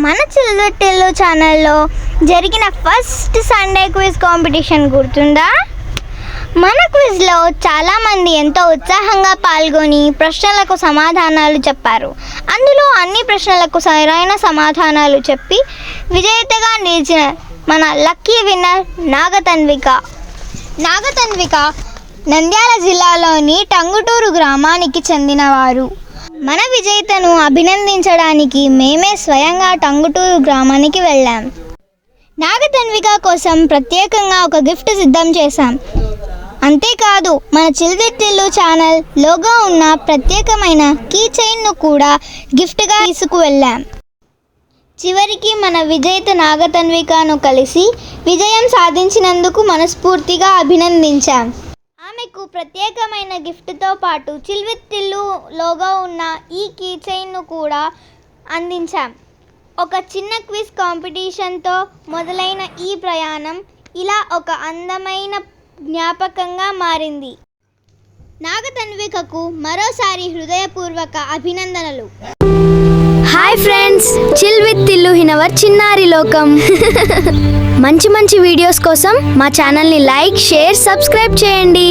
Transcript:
మన చిల్లుటెల్లు ఛానల్లో జరిగిన ఫస్ట్ సండే క్విజ్ కాంపిటీషన్ గుర్తుందా? మన క్విజ్లో చాలామంది ఎంతో ఉత్సాహంగా పాల్గొని ప్రశ్నలకు సమాధానాలు చెప్పారు. అందులో అన్ని ప్రశ్నలకు సరైన సమాధానాలు చెప్పి విజేతగా నిలిచిన మన లక్కీ విన్నర్ నాగతన్విక నంద్యాల జిల్లాలోని టంగుటూరు గ్రామానికి చెందినవారు. మన విజేతను అభినందించడానికి మేమే స్వయంగా టంగుటూరు గ్రామానికి వెళ్ళాం. నాగతన్విక కోసం ప్రత్యేకంగా ఒక గిఫ్ట్ సిద్ధం చేశాం. అంతేకాదు మన చిల్లుటెల్లు ఛానల్ లోగో ఉన్న ప్రత్యేకమైన కీ చైన్ను కూడా గిఫ్ట్గా తీసుకువెళ్ళాం. చివరికి మన విజేత నాగతన్వికను కలిసి విజయం సాధించినందుకు మనస్ఫూర్తిగా అభినందించాం. ఆమెకు ప్రత్యేకమైన గిఫ్ట్తో పాటు చిల్లుటెల్లు లోగో ఉన్న ఈ కీ చైన్ను కూడా అందించాం. ఒక చిన్న క్విజ్ కాంపిటీషన్తో మొదలైన ఈ ప్రయాణం ఇలా ఒక అందమైన జ్ఞాపకంగా మారింది. నాగతన్వికకు మరోసారి హృదయపూర్వక అభినందనలు. Hi friends, chill with Tillu హినవర్ చిన్నారి లోకం. మంచి వీడియోస్ కోసం మా ఛానల్ని లైక్, షేర్, సబ్స్క్రైబ్ చేయండి.